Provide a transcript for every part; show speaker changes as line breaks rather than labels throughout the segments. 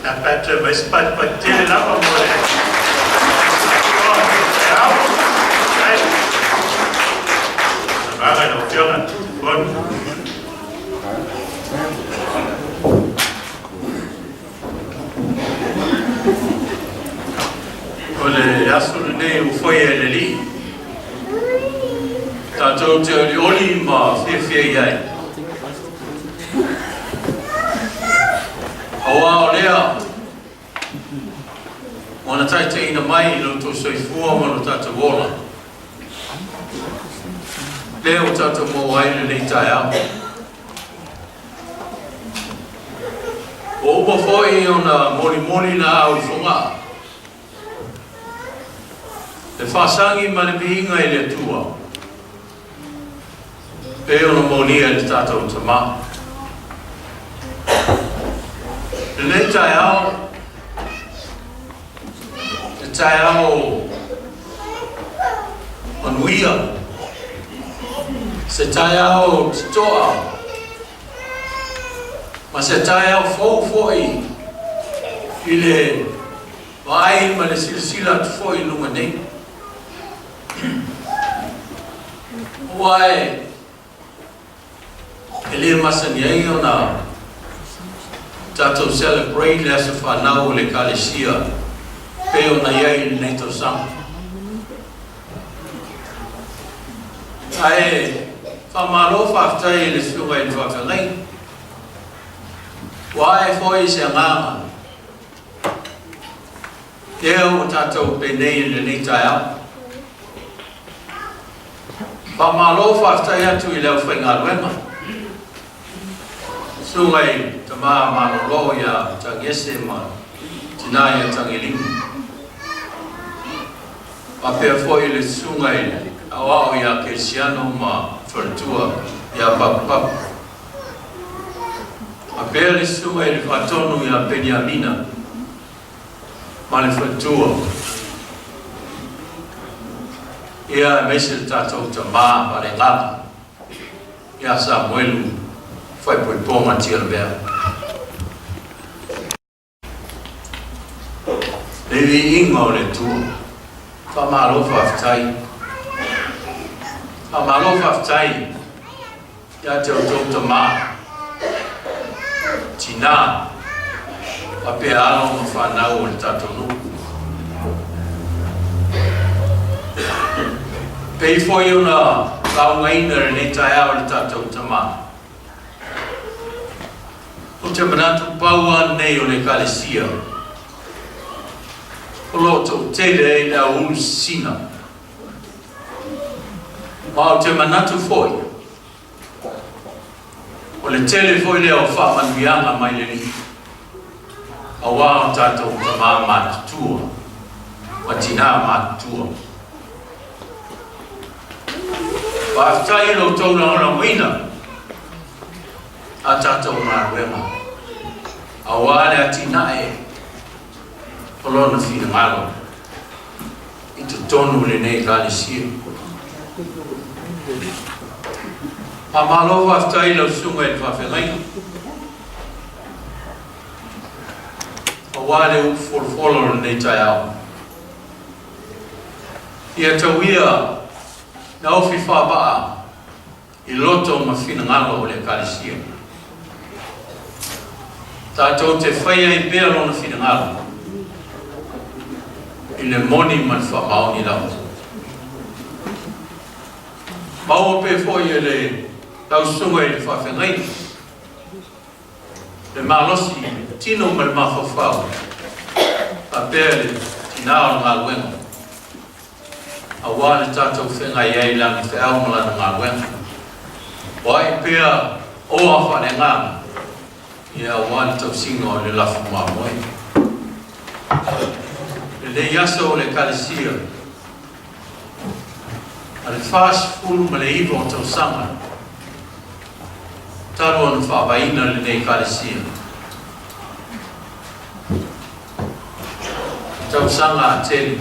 Patra mas patele lá para morrer. Agora não fiona. Bom. Olha, assunto foi ele ali. Tato te oli ma fe ai. Awa olea. Ona tai te ina mai no to soifua mo no tata wola. Leo tata mo ai le tai a. O po foi ona moni na au funga. Le fasangi ma le biinga i le tua. Pe ona monia le tata o tama. Le tai au. Le tai au. Manuia. Se tai au titoa. Ma se tai au foi. I vai ma le silsila foi lunga nei. Why? Ele masaniai ona tato celebrate le asafa nau le kalesia pe ona iai le to sang. Ai famalo faftai le suga i fafangai. Why foi se ngama? Deo tato pe nei le nitaya. Pamalo faftai atu I leo whainga ruema. Sungai tama manolo ya tangese ma tinaya tangilimu. Papea foi le sungai awao ya kesiano ma fertua ya papap. Papea le sungai le fatonu ya Benjamina ma le fertua. Ia mesel tatou tama pare ngama. Ia Samuelu foi por poma tirabel. Levi ingo le tu. Famalo faftai. Famalo faftai. Ia tatou tama. Tina. Pape alo mafanau le tatou. Pei foi una kaungaina ne tai au le tatou tama. O te manatu paua nei o le kalesia. O loto tele e la ulusina. Ma o te manatu foi. O le tele foi leo whamanuianga mai le ni. A wā o tatou tama matutua. Watina matutua. Waftai lo tōna ona wina. A tatou ngā wema. A wāle a tinae. Polona whina ngalo. I te tonu le nei kālesia. A malo waftai lo sunga I whawhengai. A wāle u forfolo le nei tai au. Ia tauia na ofi whabaa I loto ma whina ngalo o le kalesia. Tātou te whaia I pēr ona whina ngalo. I le moni man whamao ni lau. Mau pe foi e le tausunga I le whawhengai. Le malosi tino ma le mawhawhau. A pēr le tinao ngā luenga. A wāle tātou whengai ei langi te au malana ngā wenga. Wai pēr o a whane ngā. Ia wāle tau singa o le lafu mā moe. Le yaso o le kalesia. A le fast full ma le iwa o tau sanga. Taro ana whawaina le nei kalesia. Tau sanga a tele.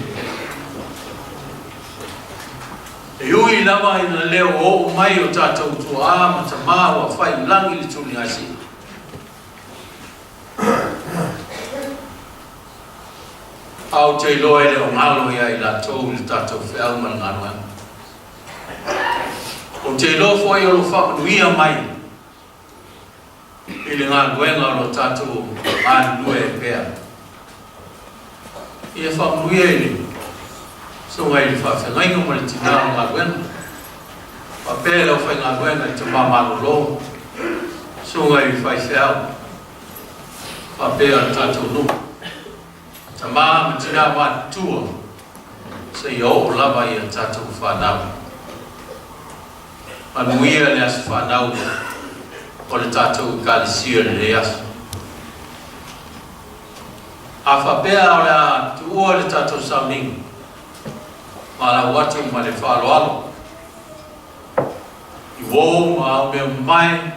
E ui lama ina leo o mai o tātou tua ma ta maa wa whai langi le tuli hasi. Pau te loe le o ngalo ia I la tau le tatou whiau man ngā nuenga. O te lo foi o lo whakanuia mai I le ngā nuenga o lo tatou ngā nue e pēr. Ia whakanuia I le so ngai le whawhengainga mo le tina o ngā nuenga. Pa pēr o whai ngā nuenga I te mamalo lo. So ngai le whai whiau. Pa pēr o tatou nuku. Ta maa tina maa tua se I o lava I a tatou whanau. Manuia le asu whanau o le tatou kalisia le asu. A whapea o le a tuua le tatou sauninga. Ma la watu ma le whaloalo. I wou ma au mea mai.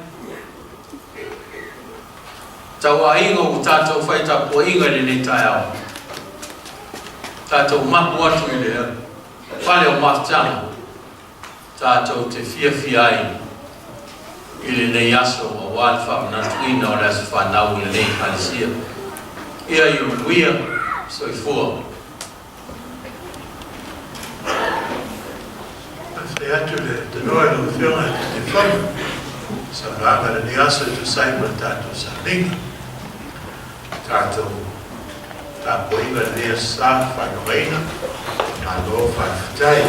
Tau a inga o tatou whaita po inga le ne tai au. Tātou mapu atu I lea, whale o maftanga, tātou te whiawhia I le nei aso o wāle whamanatuina o resu whanau I le nei kalisia. Ia I o nuia, so I fua.
Whai atu le te noe no whionga te whama, sa ranga le nei aso I te saima tātou sa linga. Tātou ta poinga le sa fa noina na lo fa tai